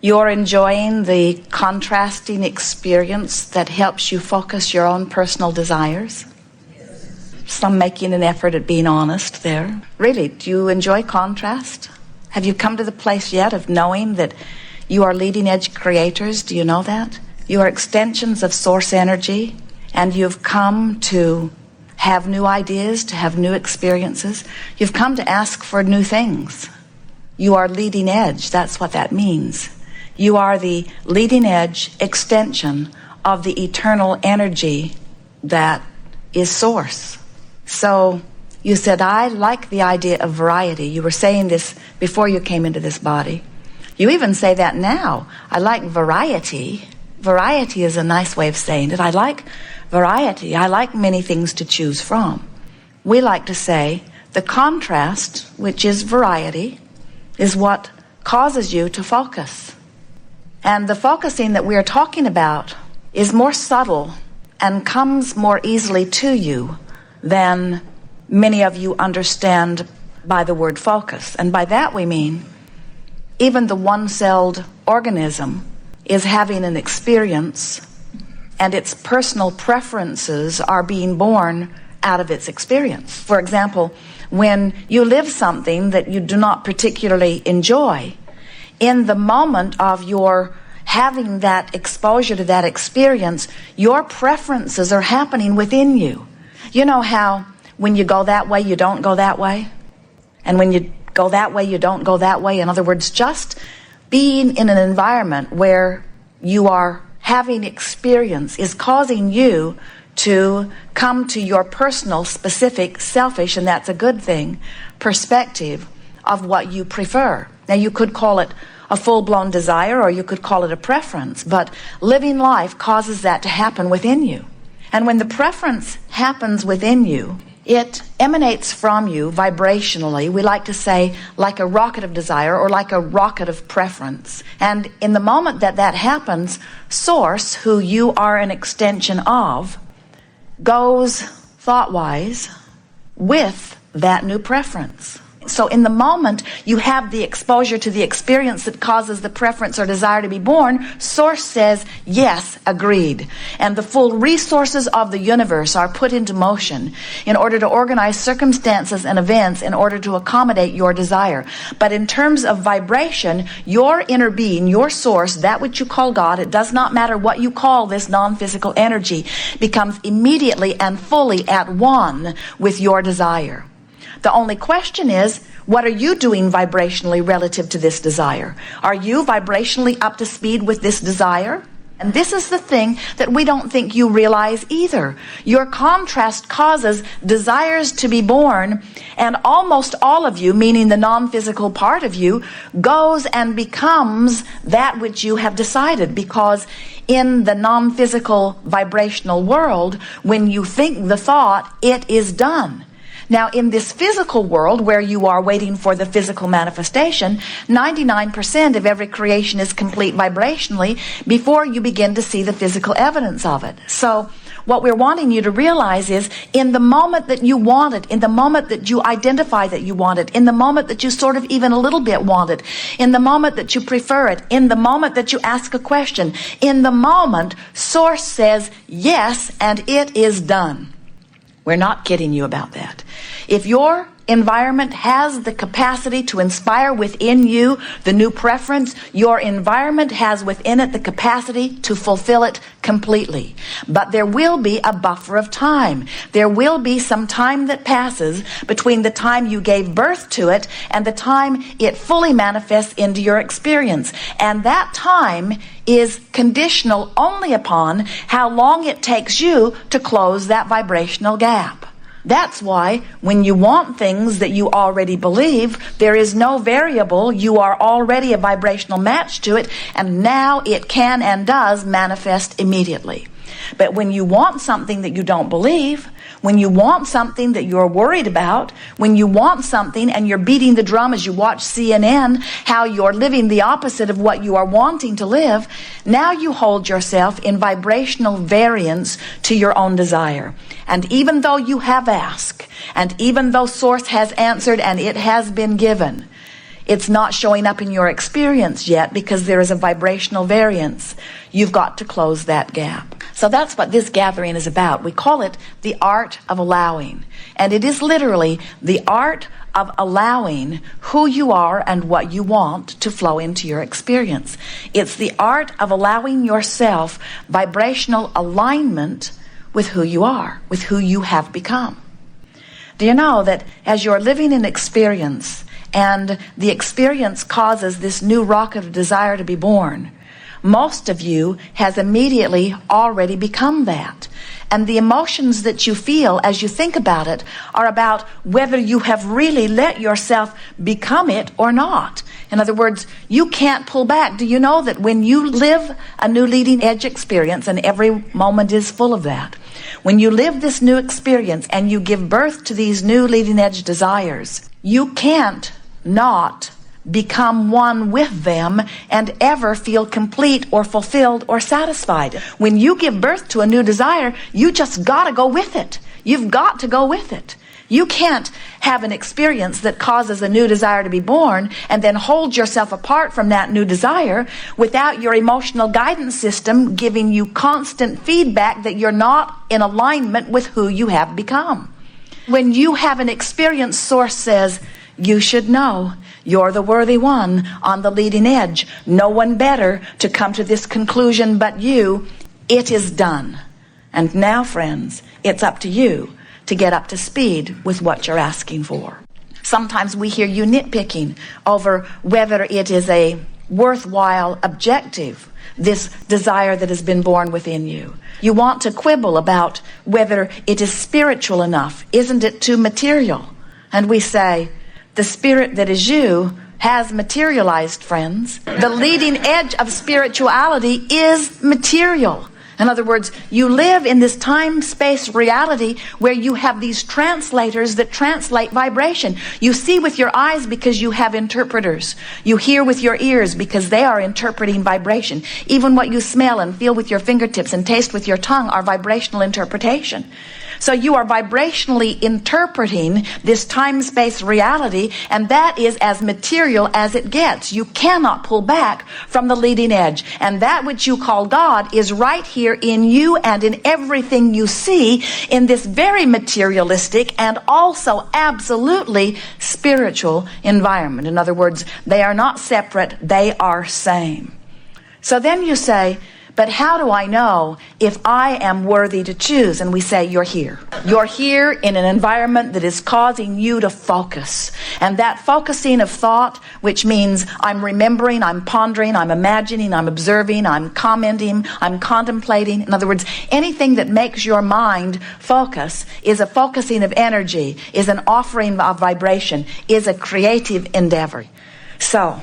You're enjoying the contrasting experience that helps you focus your own personal desires. Some making an effort at being honest there. Really, do you enjoy contrast? Have you come to the place yet of knowing that you are leading edge creators? Do you know that? You are extensions of source energy, and you've come to have new ideas, to have new experiences. You've come to ask for new things. You are leading edge. That's what that means. You are the leading edge extension of the eternal energy that is source. So you said, I like the idea of variety. You were saying this before you came into this body. You even say that now. I like variety. Variety is a nice way of saying it. I like variety. I like many things to choose from. We like to say the contrast, which is variety, is what causes you to focus. And the focusing that we are talking about is more subtle and comes more easily to you than many of you understand by the word focus. And by that we mean even the one-celled organism is having an experience, and its personal preferences are being born out of its experience. For example, when you live something that you do not particularly enjoy, in the moment of your having that exposure to that experience, your preferences are happening within you. You know how when you go that way, you don't go that way? And when you go that way, you don't go that way? In other words, just being in an environment where you are having experience is causing you to come to your personal, specific, selfish, and that's a good thing, perspective of what you prefer. Now, you could call it a full-blown desire, or you could call it a preference, but living life causes that to happen within you. And when the preference happens within you, it emanates from you vibrationally. We like to say like a rocket of desire or like a rocket of preference. And in the moment that that happens, Source, who you are an extension of, goes thought-wise with that new preference. So in the moment you have the exposure to the experience that causes the preference or desire to be born, Source says, yes, agreed. And the full resources of the universe are put into motion in order to organize circumstances and events in order to accommodate your desire. But in terms of vibration, your inner being, your source, that which you call God, it does not matter what you call this non-physical energy, becomes immediately and fully at one with your desire. The only question is, what are you doing vibrationally relative to this desire? Are you vibrationally up to speed with this desire? And this is the thing that we don't think you realize either. Your contrast causes desires to be born, and almost all of you, meaning the non-physical part of you, goes and becomes that which you have decided, because in the non-physical vibrational world, when you think the thought, it is done. Now, in this physical world where you are waiting for the physical manifestation, 99% of every creation is complete vibrationally before you begin to see the physical evidence of it. So what we're wanting you to realize is, in the moment that you want it, in the moment that you identify that you want it, in the moment that you sort of even a little bit want it, in the moment that you prefer it, in the moment that you ask a question, in the moment, Source says yes, and it is done. We're not kidding you about that. If your environment has the capacity to inspire within you the new preference, your environment has within it the capacity to fulfill it completely. But there will be a buffer of time. There will be some time that passes between the time you gave birth to it and the time it fully manifests into your experience. And that time is conditional only upon how long it takes you to close that vibrational gap. That's why when you want things that you already believe, there is no variable. You are already a vibrational match to it, and now it can and does manifest immediately. But when you want something that you don't believe, when you want something that you're worried about, when you want something and you're beating the drum as you watch CNN, how you're living the opposite of what you are wanting to live, now you hold yourself in vibrational variance to your own desire. And even though you have asked, and even though Source has answered and it has been given, It's not showing up in your experience yet because there is a vibrational variance. You've got to close that gap. So that's what this gathering is about. We call it the art of allowing. And it is literally the art of allowing who you are and what you want to flow into your experience. It's the art of allowing yourself vibrational alignment with who you are, with who you have become. Do you know that as you're living an experience and the experience causes this new rocket of desire to be born, most of you has immediately already become that. And the emotions that you feel as you think about it are about whether you have really let yourself become it or not. In other words, you can't pull back. Do you know that when you live a new leading edge experience, and every moment is full of that, when you live this new experience and you give birth to these new leading edge desires, you can't not become one with them and ever feel complete or fulfilled or satisfied. When you give birth to a new desire, you just gotta go with it. You've got to go with it. You can't have an experience that causes a new desire to be born and then hold yourself apart from that new desire without your emotional guidance system giving you constant feedback that you're not in alignment with who you have become. When you have an experience, Source says, you should know you're the worthy one on the leading edge. No one better to come to this conclusion but you. It is done. And now, friends, it's up to you to get up to speed with what you're asking for. Sometimes we hear you nitpicking over whether it is a worthwhile objective, this desire that has been born within you. You want to quibble about whether it is spiritual enough. Isn't it too material? And we say, the spirit that is you has materialized, friends. The leading edge of spirituality is material. In other words, you live in this time-space reality where you have these translators that translate vibration. You see with your eyes because you have interpreters. You hear with your ears because they are interpreting vibration. Even what you smell and feel with your fingertips and taste with your tongue are vibrational interpretation. So you are vibrationally interpreting this time-space reality, and that is as material as it gets. You cannot pull back from the leading edge. And that which you call God is right here in you and in everything you see in this very materialistic and also absolutely spiritual environment. In other words, they are not separate, they are same. So then you say, but how do I know if I am worthy to choose? And we say, you're here. You're here in an environment that is causing you to focus. And that focusing of thought, which means I'm remembering, I'm pondering, I'm imagining, I'm observing, I'm commenting, I'm contemplating. In other words, anything that makes your mind focus is a focusing of energy, is an offering of vibration, is a creative endeavor. So,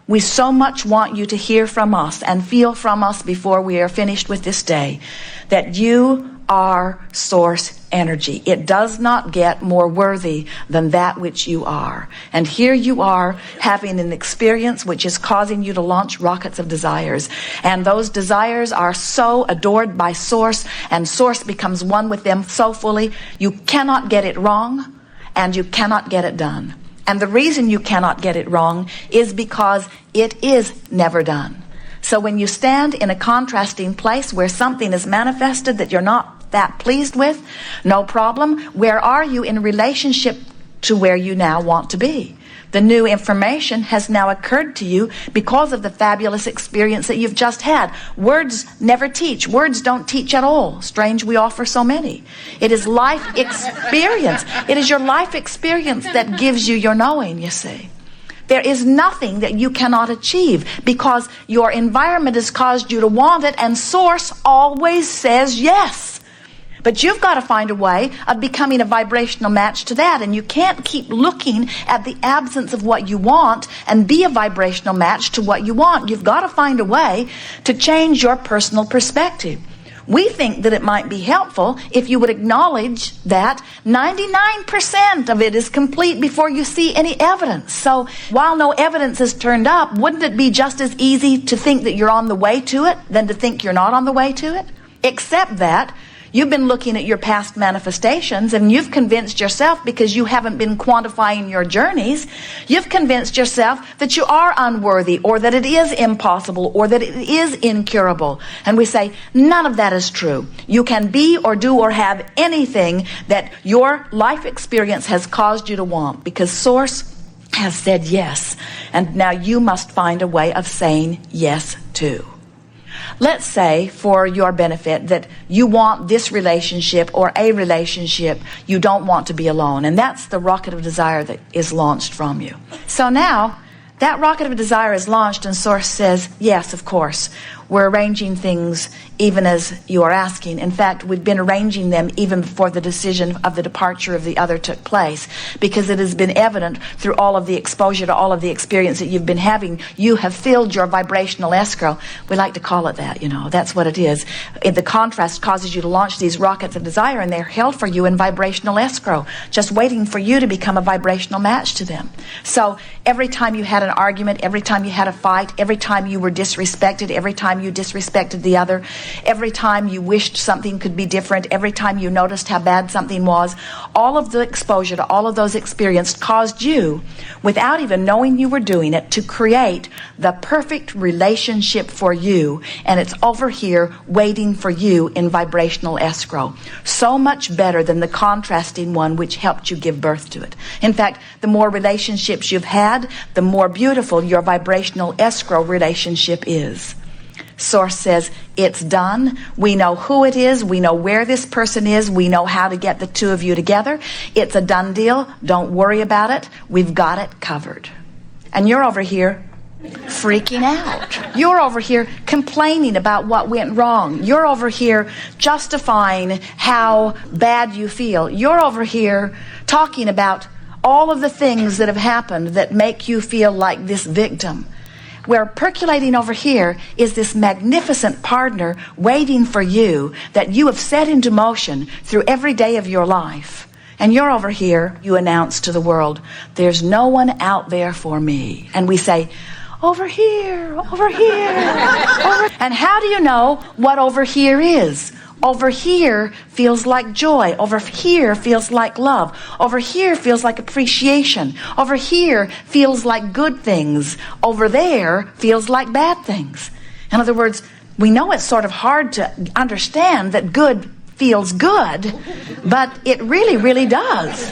we so much want you to hear from us and feel from us before we are finished with this day that you are source energy. It does not get more worthy than that which you are. And here you are having an experience which is causing you to launch rockets of desires. And those desires are so adored by Source, and Source becomes one with them so fully, you cannot get it wrong and you cannot get it done. And the reason you cannot get it wrong is because it is never done. So when you stand in a contrasting place where something is manifested that you're not that pleased with, no problem. Where are you in relationship to where you now want to be? The new information has now occurred to you because of the fabulous experience that you've just had. Words never teach. Words don't teach at all. Strange we offer so many. It is life experience. It is your life experience that gives you your knowing, you see. There is nothing that you cannot achieve because your environment has caused you to want it, and Source always says yes. But you've got to find a way of becoming a vibrational match to that. And you can't keep looking at the absence of what you want and be a vibrational match to what you want. You've got to find a way to change your personal perspective. We think that it might be helpful if you would acknowledge that 99% of it is complete before you see any evidence. So while no evidence is turned up, wouldn't it be just as easy to think that you're on the way to it than to think you're not on the way to it? Except that You've been looking at your past manifestations, and you've convinced yourself, because you haven't been quantifying your journeys, you've convinced yourself that you are unworthy, or that it is impossible, or that it is incurable. And we say, none of that is true. You can be or do or have anything that your life experience has caused you to want, because Source has said yes. And now you must find a way of saying yes too. Let's say, for your benefit, that you want this relationship or a relationship. You don't want to be alone. And that's the rocket of desire that is launched from you. So now, that rocket of desire is launched, and Source says, yes, of course. We're arranging things even as you are asking. In fact, we've been arranging them even before the decision of the departure of the other took place, because it has been evident through all of the exposure to all of the experience that you've been having. You have filled your vibrational escrow. We like to call it that, That's what it is. The contrast causes you to launch these rockets of desire, and they're held for you in vibrational escrow, just waiting for you to become a vibrational match to them. So every time you had an argument, every time you had a fight, every time you were disrespected, every time you disrespected the other, every time you wished something could be different, every time you noticed how bad something was, all of the exposure to all of those experiences caused you, without even knowing you were doing it, to create the perfect relationship for you. And it's over here waiting for you in vibrational escrow. So much better than the contrasting one which helped you give birth to it. In fact, the more relationships you've had, the more beautiful your vibrational escrow relationship is. Source says, it's done. We know who it is. We know where this person is. We know how to get the two of you together. It's a done deal. Don't worry about it. We've got it covered. And you're over here freaking out. You're over here complaining about what went wrong. You're over here justifying how bad you feel. You're over here talking about all of the things that have happened that make you feel like this victim. Where percolating over here is this magnificent partner waiting for you that you have set into motion through every day of your life. And you're over here, you announce to the world, there's no one out there for me. And we say, over here, over here, over. And how do you know what over here is? Over here feels like joy. Over here feels like love. Over here feels like appreciation. Over here feels like good things. Over there feels like bad things. In other words, we know it's sort of hard to understand that good feels good, but it really, really does.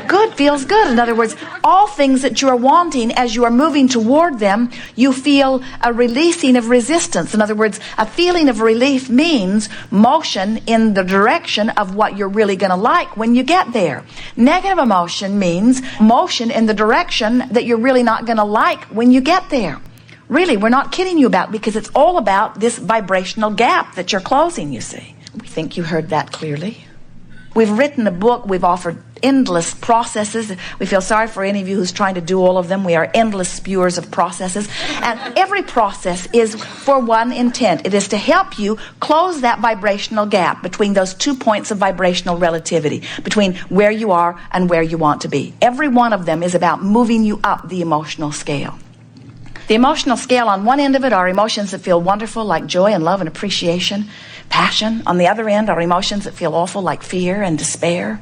Good feels good. In other words, all things that you are wanting, as you are moving toward them, you feel a releasing of resistance. In other words, a feeling of relief means motion in the direction of what you're really going to like when you get there. Negative emotion means motion in the direction that you're really not going to like when you get there. Really, we're not kidding you about, because it's all about this vibrational gap that you're closing, you see. We think you heard that clearly. We've written a book. We've offered endless processes. We feel sorry for any of you who's trying to do all of them. We are endless spewers of processes. And every process is for one intent. It is to help you close that vibrational gap between those 2 points of vibrational relativity, between where you are and where you want to be. Every one of them is about moving you up the emotional scale. The emotional scale, on one end of it are emotions that feel wonderful, like joy and love and appreciation, passion. On the other end are emotions that feel awful, like fear and despair.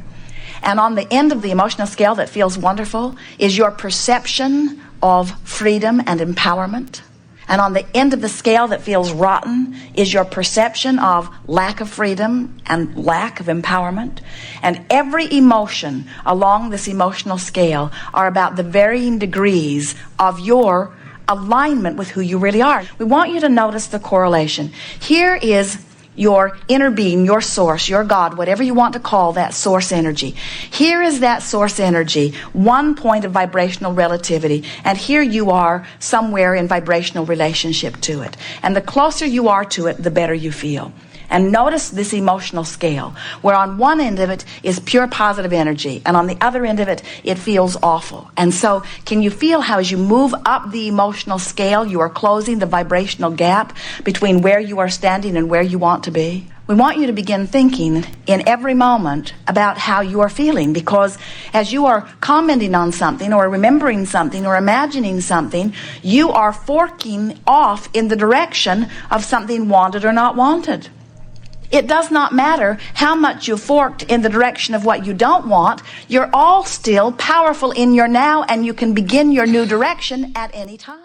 And on the end of the emotional scale that feels wonderful is your perception of freedom and empowerment. And on the end of the scale that feels rotten is your perception of lack of freedom and lack of empowerment. And every emotion along this emotional scale are about the varying degrees of your alignment with who you really are. We want you to notice the correlation. Here is your inner being, your source, your God, whatever you want to call that source energy. Here is that source energy, 1 point of vibrational relativity, and here you are somewhere in vibrational relationship to it. And the closer you are to it, the better you feel. And notice this emotional scale, where on one end of it is pure positive energy, and on the other end of it, it feels awful. And so, can you feel how as you move up the emotional scale, you are closing the vibrational gap between where you are standing and where you want to be? We want you to begin thinking in every moment about how you are feeling, because as you are commenting on something or remembering something or imagining something, you are forking off in the direction of something wanted or not wanted. It does not matter how much you forked in the direction of what you don't want. You're all still powerful in your now, and you can begin your new direction at any time.